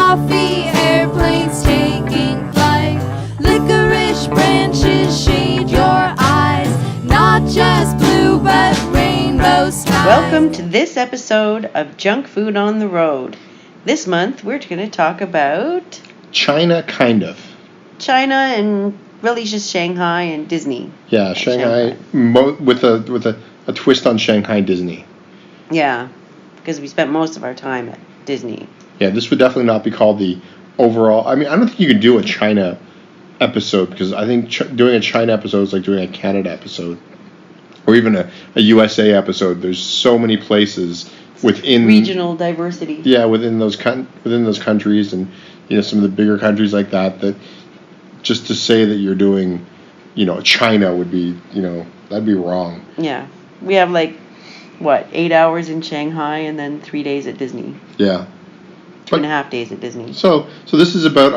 coffee, airplanes taking flight. Licorice branches shade your eyes. Not just blue, but rainbow skies. Welcome to this episode of Junk Food on the Road. This month, we're going to talk about... China, kind of. China and really just Shanghai and Disney. Yeah, Shanghai. With a twist on Shanghai Disney. Yeah, because we spent most of our time at Disney. Yeah, this would definitely not be called the overall... I mean, I don't think you could do a China episode, because I think doing a China episode is like doing a Canada episode. Or even a USA episode. There's so many places within... Regional diversity. Yeah, within those countries and, some of the bigger countries like that just to say that you're doing, China would be, that'd be wrong. Yeah. We have 8 hours in Shanghai and then 3 days at Disney. Yeah. 2.5 days at Disney. So this is about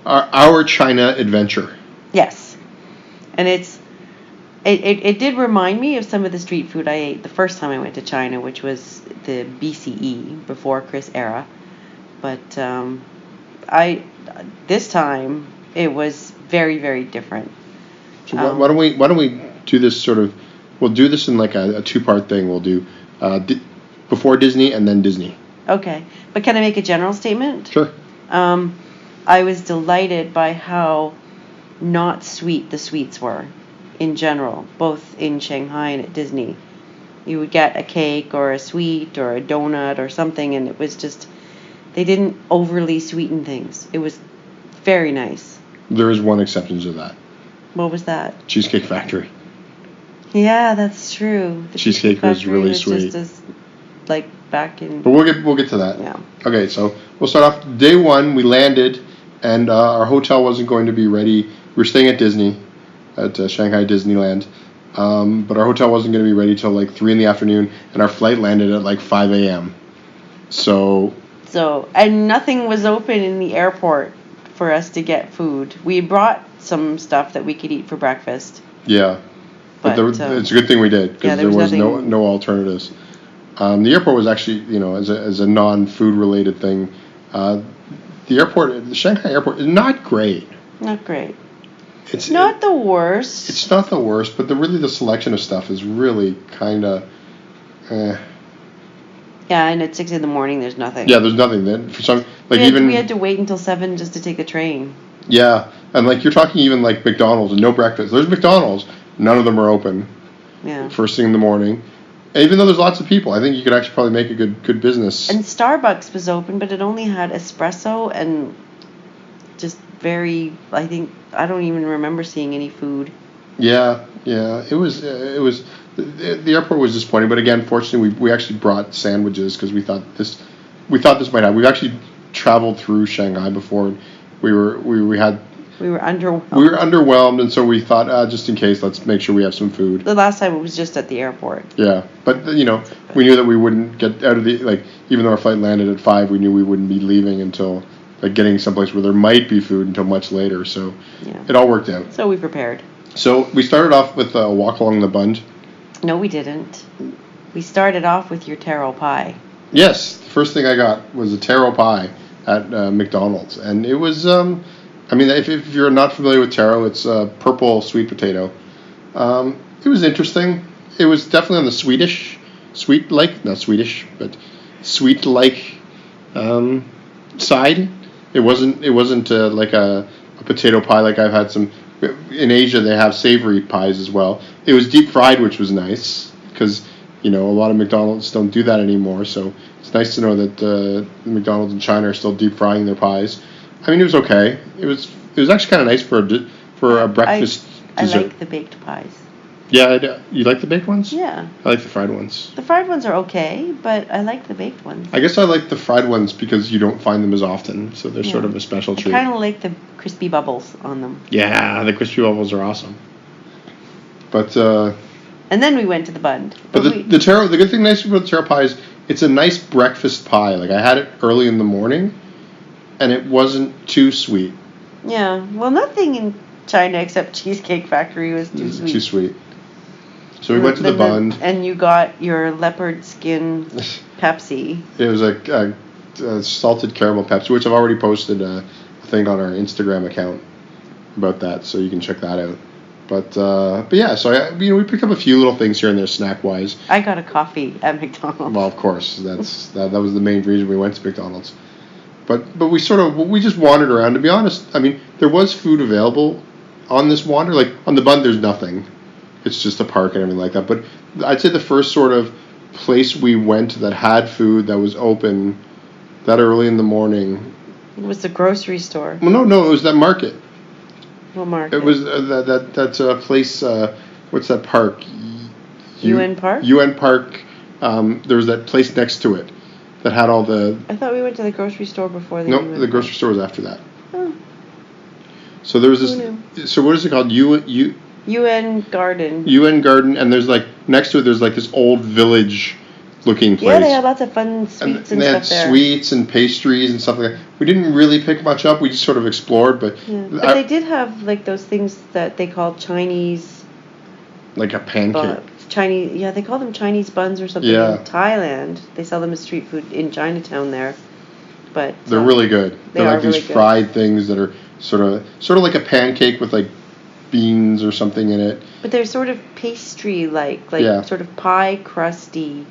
our China adventure. Yes. And it did remind me of some of the street food I ate the first time I went to China, which was the BCE, before Chris era. But this time it was very, very different. So why don't we do this sort of? We'll do this in a 2-part thing. We'll do before Disney and then Disney. Okay, but can I make a general statement? Sure. I was delighted by how not sweet the sweets were, in general, both in Shanghai and at Disney. You would get a cake or a sweet or a donut or something, and it was just, they didn't overly sweeten things. It was very nice. There is one exception to that. What was that? Cheesecake Factory. Yeah, that's true. The Cheesecake was really sweet. Just as, back in... But we'll get to that. Yeah. Okay, so we'll start off. Day one, we landed, and our hotel wasn't going to be ready. We were staying at Disney, at Shanghai Disneyland, but our hotel wasn't going to be ready till 3 in the afternoon, and our flight landed at 5 a.m. So, and nothing was open in the airport for us to get food. We brought some stuff that we could eat for breakfast. Yeah, but it's a good thing we did, because there was no alternatives. The airport was actually, as a non-food related thing, the Shanghai airport is not great. Not great. It's not the worst. It's not the worst, but the selection of stuff is really kind of... Yeah, and at 6 in the morning, there's nothing. Yeah, there's nothing. Then for some, we had to wait until 7 just to take the train. Yeah, and you're talking even McDonald's and no breakfast. There's McDonald's, none of them are open. Yeah. First thing in the morning. And even though there's lots of people, I think you could actually probably make a good business. And Starbucks was open, but it only had espresso and just very... I don't even remember seeing any food. Yeah. It was. The airport was disappointing, but again, fortunately, we actually brought sandwiches because we thought this might happen. We've actually traveled through Shanghai before. And we were underwhelmed. We were underwhelmed, and so we thought, just in case, let's make sure we have some food. The last time it was just at the airport. Yeah, but we knew that we wouldn't get out of the even though our flight landed at 5, we knew we wouldn't be leaving until getting someplace where there might be food until much later. So It all worked out. So we prepared. So we started off with a walk along the Bund. No, we didn't. We started off with your taro pie. Yes, the first thing I got was a taro pie at McDonald's, and it was. If you're not familiar with taro, it's purple sweet potato. It was interesting. It was definitely on the sweet-like side. It wasn't like a potato pie like I've had some. In Asia, they have savory pies as well. It was deep fried, which was nice, because a lot of McDonald's don't do that anymore. So it's nice to know that McDonald's in China are still deep frying their pies. I mean, it was okay. It was actually kind of nice for a breakfast dessert. I like the baked pies. Yeah, you like the baked ones? Yeah. I like the fried ones. The fried ones are okay, but I like the baked ones. I guess I like the fried ones because you don't find them as often, so they're sort of a special treat. I kind of like the crispy bubbles on them. Yeah, the crispy bubbles are awesome. But and then we went to the Bund. But the good thing nice about the taro pie is it's a nice breakfast pie. I had it early in the morning, and it wasn't too sweet. Yeah, well, nothing in China except Cheesecake Factory was too sweet. Too sweet. So we went to the Bund. And you got your leopard skin Pepsi. It was a salted caramel Pepsi, which I've already posted a thing on our Instagram account about that, so you can check that out. But yeah, so we picked up a few little things here and there snack wise. I got a coffee at McDonald's. Well, of course, that was the main reason we went to McDonald's. But we just wandered around. To be honest, I mean, there was food available on this wander. Like on the Bund, there's nothing. It's just a park and everything like that. But I'd say the first sort of place we went that had food that was open that early in the morning. It was the grocery store. Well, no, it was that market. What market? It was that place. What's that park? UN Park. UN Park. There was that place next to it that had all the. I thought we went to the grocery store before the. No, the grocery store was after that. Oh. So there was this. So what is it called? UN Garden. UN Garden, and there's like next to it. There's like this old village-looking place. Yeah, they had lots of fun sweets and stuff there. They had sweets and pastries and stuff like that. We didn't really pick much up. We just sort of explored, but. Yeah. But they did have like those things that they called Chinese. Like a pancake. Chinese, they call them Chinese buns or something in Thailand. They sell them as street food in Chinatown there, but they're really good. They're like these really fried things that are sort of like a pancake with like beans or something in it. But they're sort of pastry like sort of pie crusty,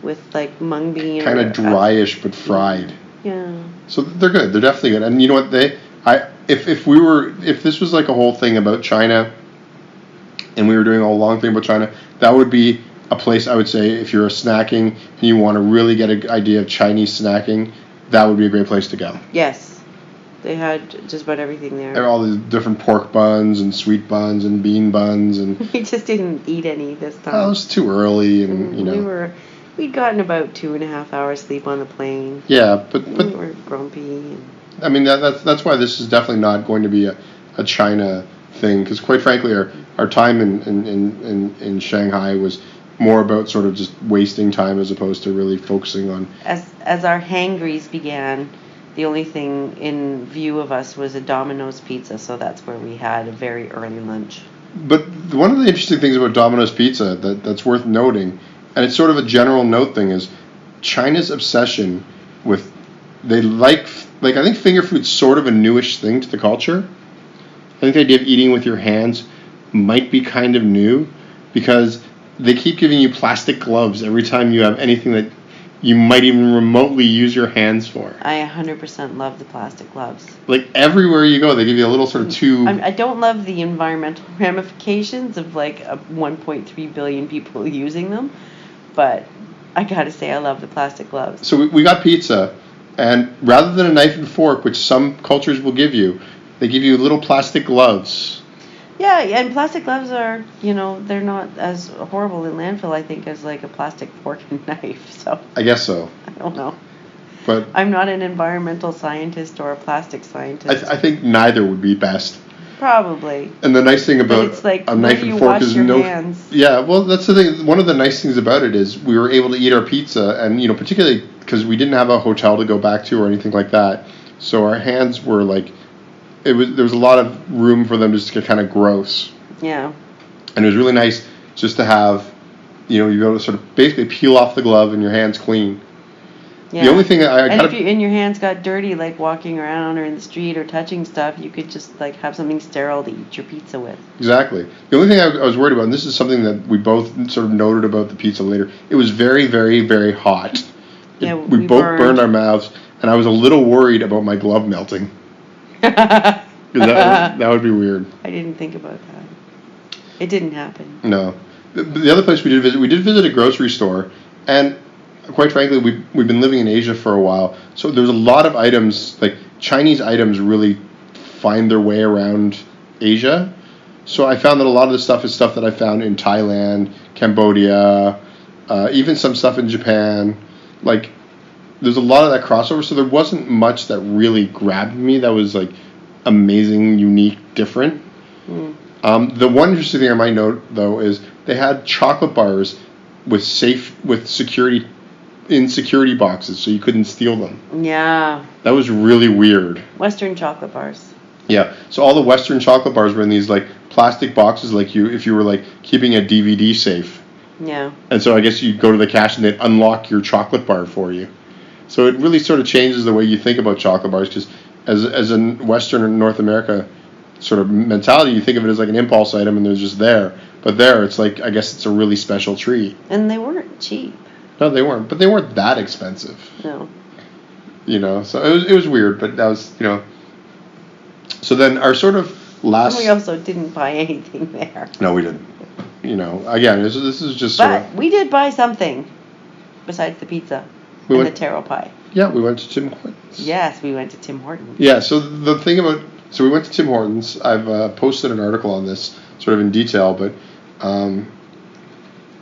with like mung bean. Kind of dryish but fried. Yeah. So they're good. They're definitely good. And you know what if this was like a whole thing about China. And we were doing a long thing about China, that would be a place I would say if you're snacking and you want to really get an idea of Chinese snacking, that would be a great place to go. Yes. They had just about everything there. All these different pork buns and sweet buns and bean buns. And we just didn't eat any this time. Well, it was too early and, you know. We'd gotten about 2.5 hours sleep on the plane. Yeah, but we were grumpy. I mean, that's why this is definitely not going to be a China thing, because quite frankly our time in Shanghai was more about sort of just wasting time as opposed to really focusing on. As our hangries began, the only thing in view of us was a Domino's pizza, so that's where we had a very early lunch. But one of the interesting things about Domino's pizza that's worth noting, and it's sort of a general note thing, is China's obsession with I think finger food's sort of a newish thing to the culture. I think the idea of eating with your hands might be kind of new, because they keep giving you plastic gloves every time you have anything that you might even remotely use your hands for. I 100% love the plastic gloves. Like everywhere you go, they give you a little sort of tube. I don't love the environmental ramifications of like 1.3 billion people using them, but I gotta say I love the plastic gloves. So we got pizza, and rather than a knife and fork, which some cultures will give you, they give you little plastic gloves. Yeah, and plastic gloves are, they're not as horrible in landfill, I think, as like a plastic fork and knife. So I guess so. I don't know. But I'm not an environmental scientist or a plastic scientist. I think neither would be best. Probably. And the nice thing about it's like, a knife and fork is hands? Yeah, well, that's the thing. One of the nice things about it is we were able to eat our pizza, and particularly because we didn't have a hotel to go back to or anything like that, so our hands were like. There was a lot of room for them just to get kind of gross. Yeah. And it was really nice just to have, you be able to sort of basically peel off the glove and your hands clean. Yeah. The only thing if your hands got dirty, like walking around or in the street or touching stuff, you could just like have something sterile to eat your pizza with. Exactly. The only thing I was worried about, and this is something that we both sort of noted about the pizza later, it was very, very, very hot. Yeah, we both burned our mouths, and I was a little worried about my glove melting. that would be weird. I didn't think about that. It didn't happen. No. The other place we did visit a grocery store, and quite frankly, we've been living in Asia for a while, so there's a lot of items, like Chinese items really find their way around Asia. So I found that a lot of the stuff is stuff that I found in Thailand, Cambodia, even some stuff in Japan. Like, there's a lot of that crossover, so there wasn't much that really grabbed me that was like amazing, unique, different. The one interesting thing I might note though is they had chocolate bars with security boxes, so you couldn't steal them. Yeah. That was really weird. Western chocolate bars. Yeah. So all the Western chocolate bars were in these like plastic boxes, like if you were like keeping a DVD safe. Yeah. And so I guess you'd go to the cash and they'd unlock your chocolate bar for you. So it really sort of changes the way you think about chocolate bars, because as a Western or North America sort of mentality, you think of it as like an impulse item and they're just there. But there, it's like, I guess it's a really special treat. And they weren't cheap. No, they weren't. But they weren't that expensive. No. You know, so it was weird, but that was, you know. So then our sort of last... And we also didn't buy anything there. No, we didn't. You know, again, this is just But we did buy something besides the pizza and the taro pie. Yeah, we went to Tim Hortons. Yes, we went to Tim Hortons. Yeah, so the thing about... So we went to Tim Hortons. I've posted an article on this sort of in detail, but...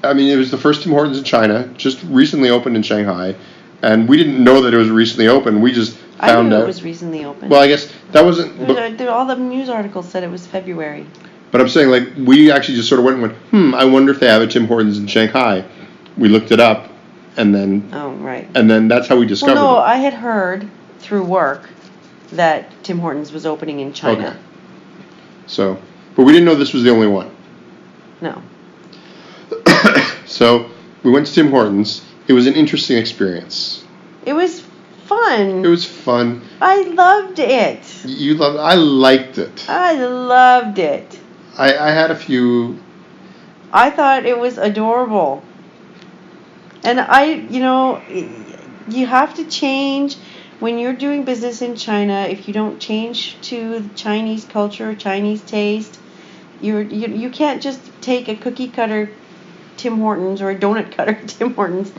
I mean, it was the first Tim Hortons in China, just recently opened in Shanghai, and we didn't know that it was recently opened. We just found out. It was recently opened. Well, I guess that wasn't... all the news articles said it was February. But I'm saying, like, we actually just sort of went and went, I wonder if they have a Tim Hortons in Shanghai. We looked it up, and then... Oh, right. And then that's how we discovered Well, no, it. I had heard through work that Tim Hortons was opening in China. Okay. So, but we didn't know this was the only one. No. So, we went to Tim Hortons. It was an interesting experience. It was fun. It was fun. I loved it. You loved it. I liked it. I loved it. I had a few... I thought it was adorable. And you have to change when you're doing business in China. If you don't change to Chinese culture, Chinese taste, you can't just take a cookie cutter Tim Hortons or a donut cutter Tim Hortons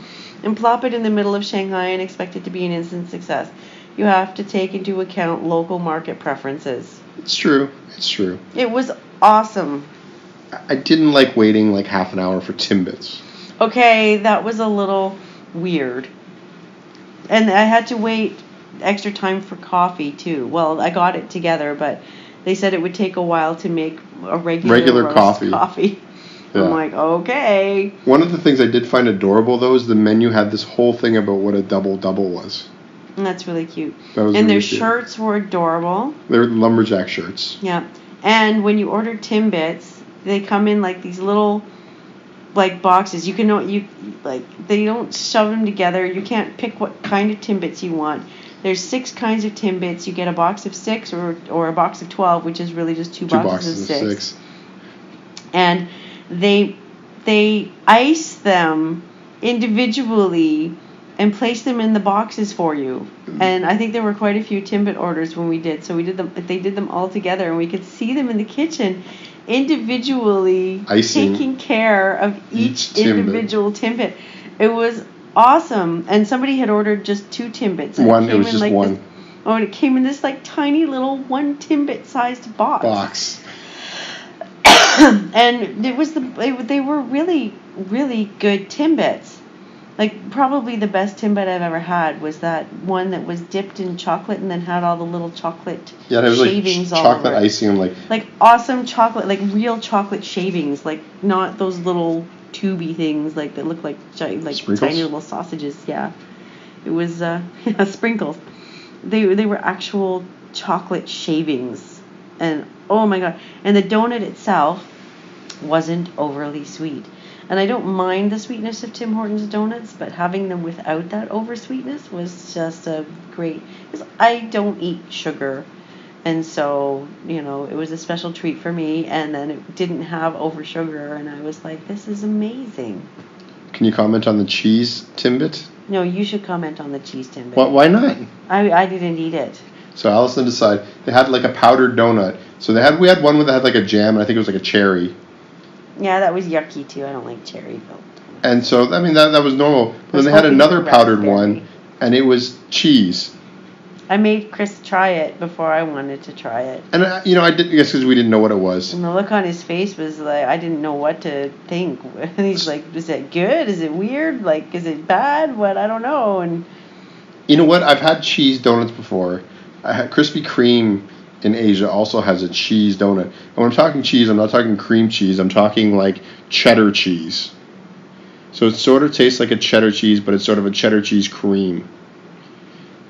and plop it in the middle of Shanghai and expect it to be an instant success. You have to take into account local market preferences. It's true. It's true. It was awesome. I didn't like waiting like half an hour for Timbits. Okay, that was a little weird. And I had to wait extra time for coffee too. Well, I got it together, but they said it would take a while to make a regular roast coffee. Yeah. I'm like, okay. One of the things I did find adorable, though, is the menu had this whole thing about what a double-double was. And that's really cute. That was and really their cute. Shirts were adorable. They're lumberjack shirts. Yeah. And when you order Timbits, they come in like these little like boxes. You they don't shove them together. You can't pick what kind of Timbits you want. There's 6 kinds of Timbits. You get a box of 6 or a box of 12, which is really just two boxes of 6. And they ice them individually and place them in the boxes for you. And I think there were quite a few Timbit orders when we did. So they did them all together, and we could see them in the kitchen individually taking care of each individual Timbit. It was awesome. And somebody had ordered just 2 Timbits. It was just one. And it came in this like tiny little 1 Timbit sized box. And they were really, really good Timbits. Like, probably the best Timbit I've ever had was that one that was dipped in chocolate and then had all the little chocolate shavings all over it. Chocolate icing and like awesome chocolate, like real chocolate shavings, like not those little tubey things like that look like sprinkles? tiny little sausages. Yeah, it was sprinkles. They were actual chocolate shavings, and oh my god! And the donut itself wasn't overly sweet. And I don't mind the sweetness of Tim Hortons donuts, but having them without that over sweetness was just a great... Because I don't eat sugar, and so, it was a special treat for me, and then it didn't have over sugar, and I was like, this is amazing. Can you comment on the cheese Timbit? No, you should comment on the cheese Timbit. Why not? I didn't eat it. So Allison decided they had like a powdered donut. So we had one that had like a jam, and I think it was like a cherry. Yeah, that was yucky too. I don't like cherry filled. And so, I mean, that was normal. But then they had another powdered one, and it was cheese. I made Chris try it before I wanted to try it. And, I didn't, I guess because we didn't know what it was. And the look on his face was like, I didn't know what to think. And he's like, is it good? Is it weird? Like, is it bad? What? I don't know. And you know what? I've had cheese donuts before. I had Krispy Kreme in Asia also has a cheese donut. And when I'm talking cheese, I'm not talking cream cheese. I'm talking like cheddar cheese. So it sort of tastes like a cheddar cheese, but it's sort of a cheddar cheese cream.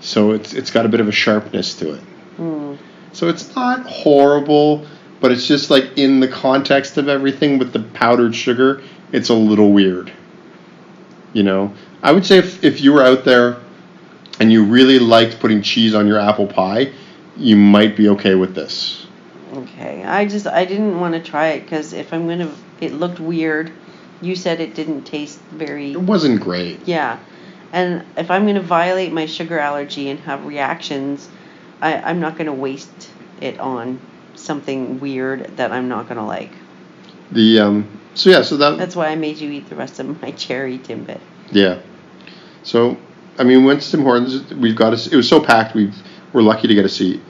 So it's got a bit of a sharpness to it. Mm. So it's not horrible, but it's just like in the context of everything with the powdered sugar, it's a little weird. I would say if you were out there and you really liked putting cheese on your apple pie, you might be okay with this. Okay. I didn't want to try it because if I'm going to, it looked weird. You said it didn't taste very. It wasn't great. Yeah. And if I'm going to violate my sugar allergy and have reactions, I'm not going to waste it on something weird that I'm not going to like. That's why I made you eat the rest of my cherry Timbit. Yeah. So, I mean, we went to Tim Hortons. It was so packed. We're lucky to get a seat.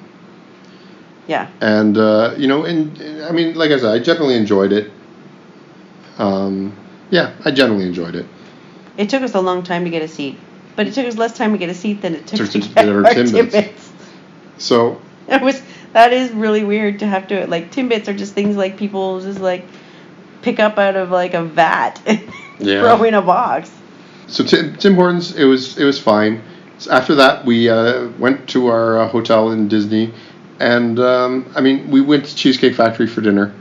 Yeah. And and I mean, like I said, I generally enjoyed it. I generally enjoed it. It took us a long time to get a seat, but it took us less time to get a seat than it took to get get our our Timbits. Timbits. So that is really weird to have to, like, Timbits are just things like people just like pick up out of like a vat and throw in a box. So Tim Hortons, it was fine. So after that, we went to our hotel in Disney, and we went to Cheesecake Factory for dinner,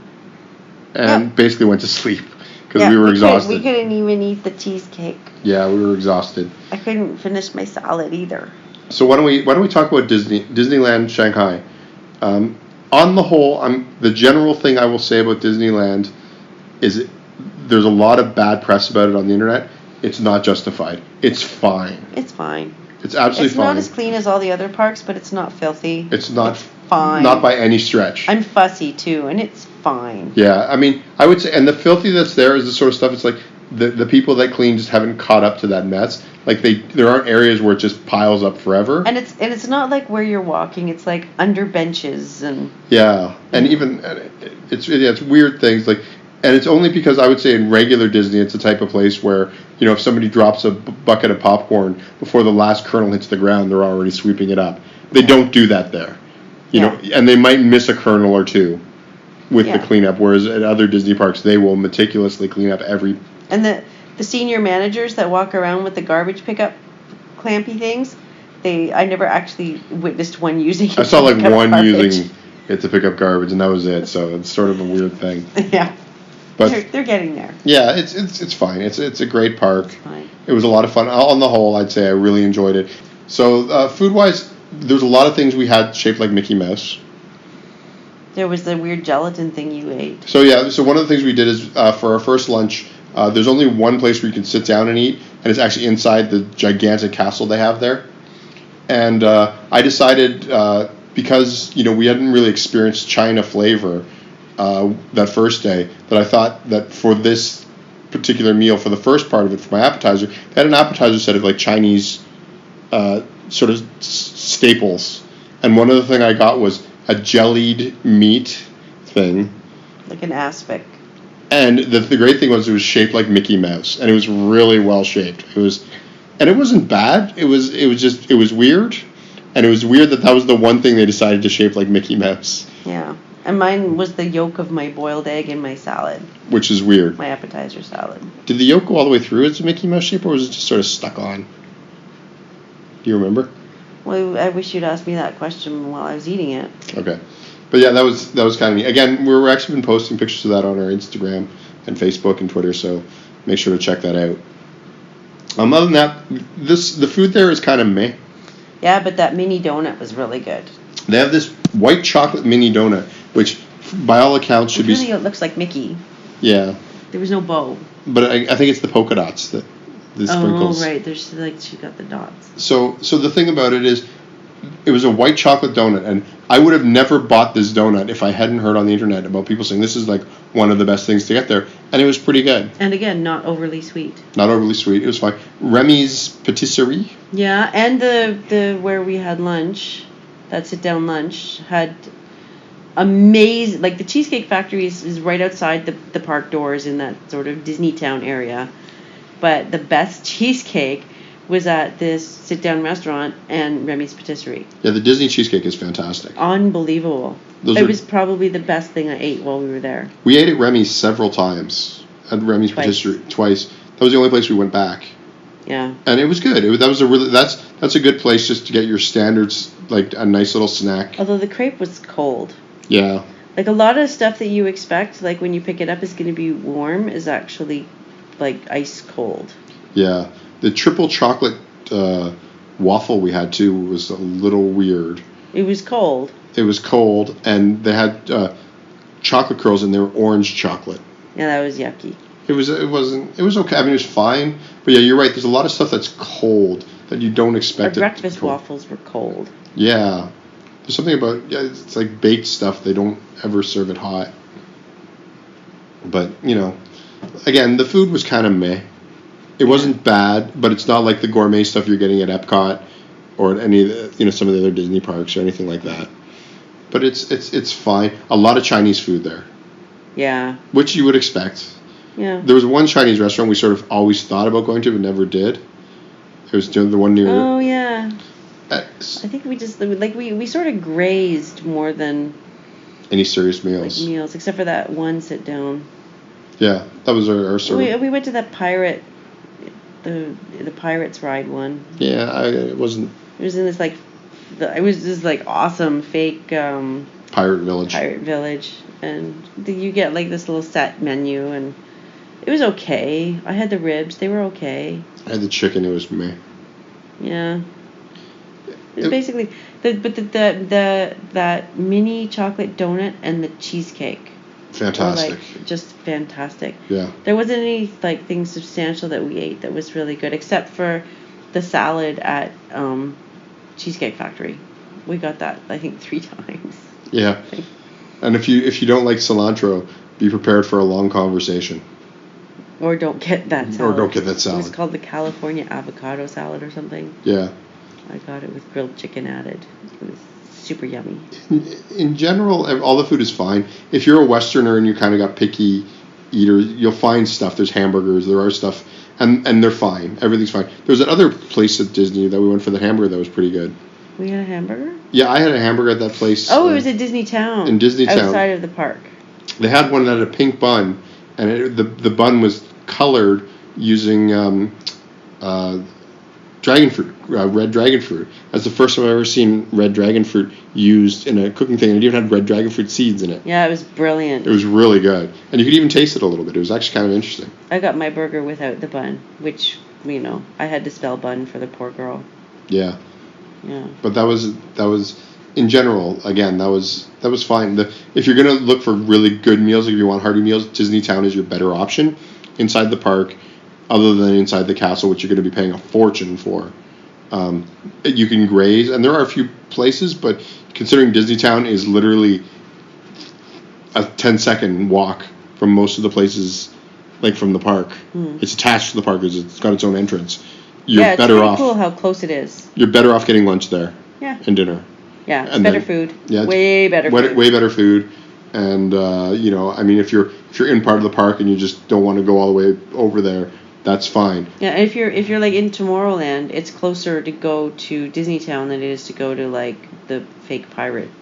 and basically went to sleep because we were exhausted. We couldn't even eat the cheesecake. Yeah, we were exhausted. I couldn't finish my salad either. So why don't we talk about Disneyland Shanghai? On the whole, the general thing I will say about Disneyland is there's a lot of bad press about it on the internet. It's not justified. It's fine. It's fine. It's absolutely fine. It's not as clean as all the other parks, but it's not filthy. It's not fine. Not by any stretch. I'm fussy too, and it's fine. Yeah, I mean, I would say, and the filthy that's there is the sort of stuff. It's like the people that clean just haven't caught up to that mess. Like there aren't areas where it just piles up forever. And it's not like where you're walking. It's like under benches and. Yeah, and even it's weird things like. And it's only because I would say in regular Disney, it's the type of place where, if somebody drops a bucket of popcorn before the last kernel hits the ground, they're already sweeping it up. They don't do that there. You know, and they might miss a kernel or two with the cleanup, whereas at other Disney parks, they will meticulously clean up every... And the senior managers that walk around with the garbage pickup clampy things, I never actually witnessed one using it. I saw like one garbage. Using it to pick up garbage, and that was it, so it's sort of a weird thing. Yeah. But they're getting there. Yeah, it's fine. It's a great park. It's fine. It was a lot of fun. On the whole, I'd say I really enjoyed it. So food-wise, there's a lot of things we had shaped like Mickey Mouse. There was the weird gelatin thing you ate. So one of the things we did is for our first lunch, there's only one place where you can sit down and eat, and it's actually inside the gigantic castle they have there. And I decided because we hadn't really experienced China flavor. That first day, that I thought that for this particular meal, for the first part of it, for my appetizer, they had an appetizer set of like Chinese sort of staples, and one of the thing I got was a jellied meat thing, like an aspic. And the great thing was it was shaped like Mickey Mouse, and it was really well shaped. And it wasn't bad. It was weird, and it was weird that was the one thing they decided to shape like Mickey Mouse. Yeah. And mine was the yolk of my boiled egg in my salad. Which is weird. My appetizer salad. Did the yolk go all the way through as a Mickey Mouse shape, or was it just sort of stuck on? Do you remember? Well, I wish you'd asked me that question while I was eating it. Okay. But yeah, that was kind of neat. Again, we're actually been posting pictures of that on our Instagram and Facebook and Twitter, so make sure to check that out. Other than that, the food there is kind of meh. Yeah, but that mini donut was really good. They have this white chocolate mini donut, which, by all accounts, should be... It looks like Mickey. Yeah. There was no bow. But I think it's the polka dots, the sprinkles. Oh, right. There's she got the dots. So the thing about it is, it was a white chocolate donut, and I would have never bought this donut if I hadn't heard on the internet about people saying this is like one of the best things to get there, and it was pretty good. And again, not overly sweet. Not overly sweet. It was fine. Remy's Patisserie. Yeah, and the where we had lunch, that sit-down lunch, had amazing, like the Cheesecake Factory is right outside the park doors in that sort of Disneytown area, but the best cheesecake was at this sit-down restaurant and Remy's Patisserie. Yeah, the Disney cheesecake is fantastic. Unbelievable. It was probably the best thing I ate while we were there. We ate at Remy's several times. At Remy's Patisserie twice. That was the only place we went back. Yeah. And it was good. That's a good place just to get your standards, like a nice little snack. Although the crepe was cold. Yeah. Like a lot of stuff that you expect, like when you pick it up is going to be warm, is actually like ice cold. Yeah. The triple chocolate waffle we had too was a little weird. It was cold. It was cold, and they had chocolate curls, and they were orange chocolate. Yeah, that was yucky. It was okay. I mean, it was fine, but yeah, you're right. There's a lot of stuff that's cold that you don't expect. Our breakfast waffles were cold. Yeah, there's something about it's like baked stuff. They don't ever serve it hot. But again, the food was kind of meh. It wasn't bad, but it's not like the gourmet stuff you're getting at Epcot or at any of the, some of the other Disney parks or anything like that. But it's fine. A lot of Chinese food there. Yeah. Which you would expect. Yeah. There was one Chinese restaurant we sort of always thought about going to but never did. It was the one near... Oh, yeah. I think we just... we sort of grazed more than... Any serious meals. Meals, except for that one sit-down. Yeah, that was our sort of... We went to that pirate... The Pirates ride one. Yeah, it wasn't... It was in this, it was this, awesome fake... Pirate Village. And you get, this little set menu, and... It was okay. I had the ribs. They were okay. I had the chicken. It was meh. Yeah. It basically... that mini chocolate donut and the cheesecake. Fantastic. Just fantastic. Yeah. There wasn't anything substantial that we ate that was really good, except for the salad at Cheesecake Factory. We got that, I think, 3 times. Yeah. And if you don't like cilantro, be prepared for a long conversation. Or don't get that salad. It was called the California avocado salad or something. Yeah. I got it with grilled chicken added. It was super yummy. In general, all the food is fine. If you're a Westerner and you kind of got picky eaters, you'll find stuff. There's hamburgers. There are stuff. And they're fine. Everything's fine. There was that other place at Disney that we went for the hamburger that was pretty good. We had a hamburger? Yeah, I had a hamburger at that place. Oh, it was at Disney Town. In Disney Town. Outside of the park. They had one that had a pink bun, and the bun was colored using dragon fruit, red dragon fruit. That's the first time I've ever seen red dragon fruit used in a cooking thing, and it even had red dragon fruit seeds in it. Yeah, it was brilliant. It was really good, and you could even taste it a little bit. It was actually kind of interesting. I got my burger without the bun, which, I had to spell bun for the poor girl. Yeah. Yeah. But that was in general, again, that was fine. If you're going to look for really good meals, if you want hearty meals, Disney Town is your better option inside the park, other than inside the castle, which you're going to be paying a fortune for. You can graze, and there are a few places, but considering Disney Town is literally a 10-second walk from most of the places, from the park. It's attached to the park. It's got its own entrance. You're better off. It's cool how close it is. You're better off getting lunch there. Yeah. And dinner. Yeah, it's better food. Yeah, way better food. Way better food. And if you're in part of the park and you just don't want to go all the way over there, that's fine. Yeah, and if you're in Tomorrowland, it's closer to go to Disney Town than it is to go to the fake Pirates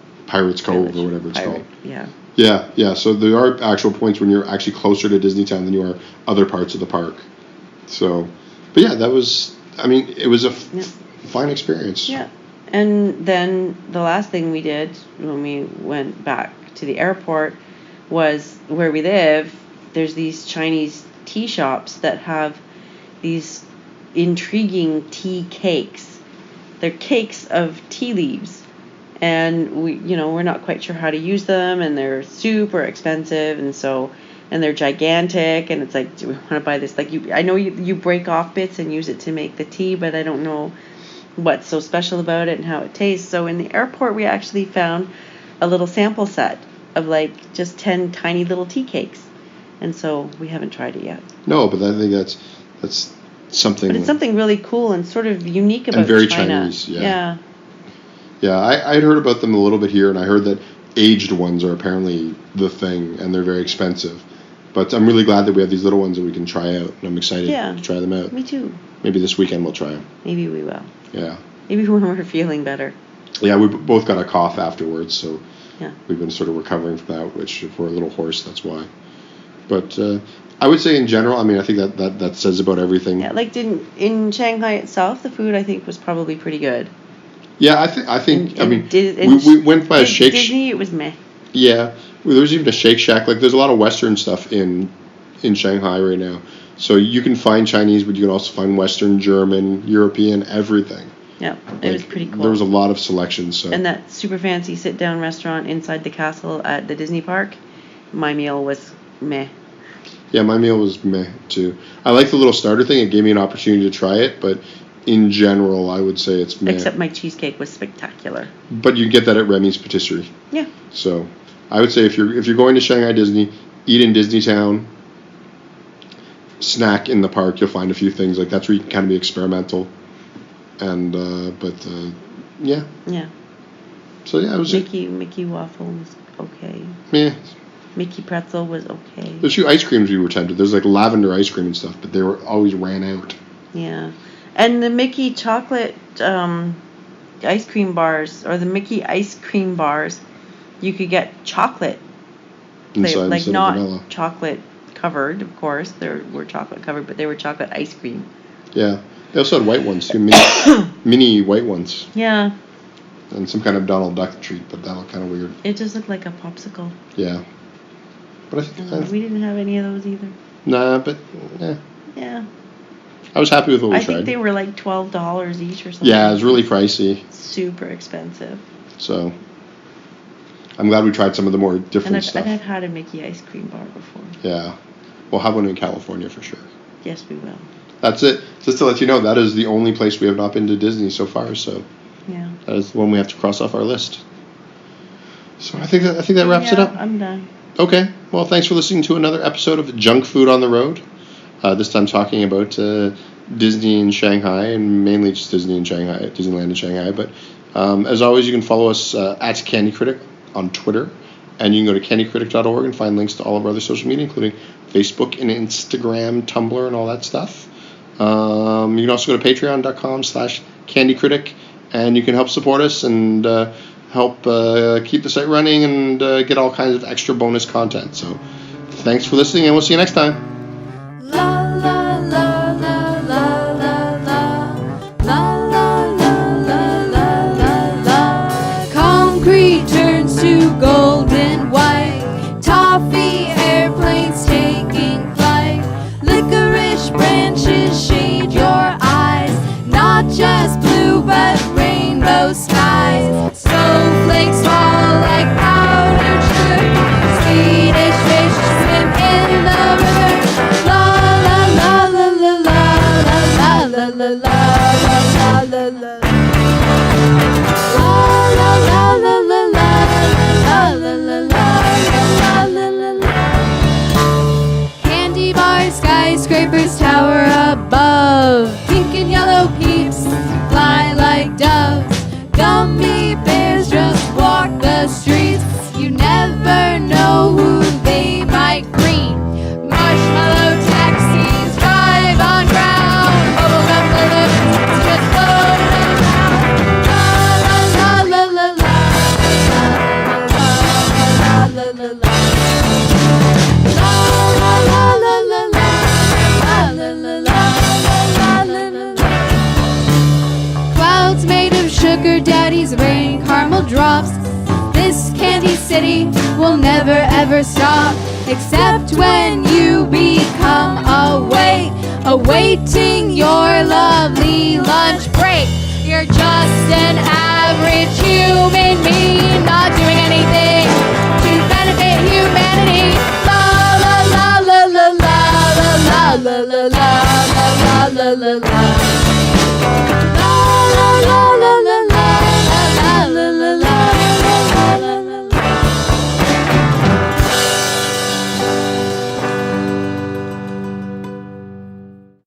Cove or whatever it's called. Yeah. Yeah. So there are actual points when you're actually closer to Disney Town than you are other parts of the park. So, but yeah, it was a fine experience. Yeah. And then the last thing we did when we went back to the airport was where we live. There's these Chinese tea shops that have these intriguing tea cakes. They're cakes of tea leaves. And we're not quite sure how to use them, and they're super expensive, and they're gigantic, and it's do we want to buy this? I know you break off bits and use it to make the tea, but I don't know what's so special about it and how it tastes. So in the airport, we actually found a little sample set of just 10 tiny little tea cakes, and so we haven't tried it yet. No, but I think that's something. But it's something really cool and sort of unique about and very China. Chinese. Yeah. Yeah, I'd heard about them a little bit here, and I heard that aged ones are apparently the thing, and they're very expensive. But I'm really glad that we have these little ones that we can try out, and I'm excited to try them out. Me too. Maybe this weekend we'll try them. Maybe we will. Yeah. Maybe when we're feeling better. Yeah, we both got a cough afterwards, so yeah, we've been sort of recovering from that, which if we're a little hoarse, that's why. But I would say in general, I think that says about everything. Yeah, in Shanghai itself, the food I think was probably pretty good. Yeah, I think. We went by a Shake Shack. Disney, it was meh. Yeah, there's even a Shake Shack. There's a lot of Western stuff in Shanghai right now. So you can find Chinese, but you can also find Western, German, European, everything. Yeah, it was pretty cool. There was a lot of selection. So. And that super fancy sit-down restaurant inside the castle at the Disney park, my meal was meh. Yeah, my meal was meh too. I like the little starter thing. It gave me an opportunity to try it, but in general, I would say it's meh. Except my cheesecake was spectacular. But you get that at Remy's Patisserie. Yeah. So, I would say if you're going to Shanghai Disney, eat in Disneytown. Snack in the park. You'll find a few things like that's where you can kind of be experimental. And yeah. Yeah. So yeah, it was Mickey waffle was okay. Yeah. Mickey pretzel was okay. There's a few ice creams we were tempted. There's like lavender ice cream and stuff, but they were always ran out. Yeah, and the Mickey chocolate ice cream bars, or the Mickey ice cream bars, you could get chocolate Inside, like not vanilla. chocolate covered, of course. They were chocolate covered, but they were chocolate ice cream. Yeah, they also had white ones too, mini white ones. Yeah. And some kind of Donald Duck treat, but that looked kind of weird. It just looked like a popsicle. Yeah. But I think we didn't have any of those either. Nah, but yeah. Yeah. I was happy with what we tried. I think they were like $12 each or something. Yeah, it was really pricey. Super expensive. So, I'm glad we tried some of the more different stuff. And I've had a Mickey ice cream bar before. Yeah. We'll have one in California for sure. Yes, we will. That's it. Just to let you know, that is the only place we have not been to Disney so far, so yeah. That is the one we have to cross off our list. So I think that wraps it up. I'm done. Okay. Well, thanks for listening to another episode of Junk Food on the Road. This time talking about Disney in Shanghai, and mainly just Disney in Shanghai, Disneyland in Shanghai. But as always, you can follow us at Candy Critic on Twitter, and you can go to candycritic.org and find links to all of our other social media, including Facebook and Instagram, Tumblr, and all that stuff. You can also go to patreon.com/candycritic, and you can help support us and help keep the site running and get all kinds of extra bonus content. So thanks for listening, and we'll see you next time. Concrete turns to golden white. Toffee airplanes taking flight. Licorice branches shade your eyes. Not just blue but rainbow skies. Snowflakes fall like powdered sugar. Swedish fish swim in the river. La la la la la la la la la la la la la. Candy bars, skyscrapers tower above. Pink and yellow peeps fly like doves. Gummy bears just walk the streets. You never know who they might greet. Marshmallow taxis drive on ground. Bubblegum balloons just floating around. La la la la la la la la la. Clouds made of sugar daddies rain caramel drops. This candy city will never ever stop, except when you become awake, awaiting your lovely lunch break. You're just an average human being, not doing anything to benefit humanity. La la la la la la la la la la la la la la la.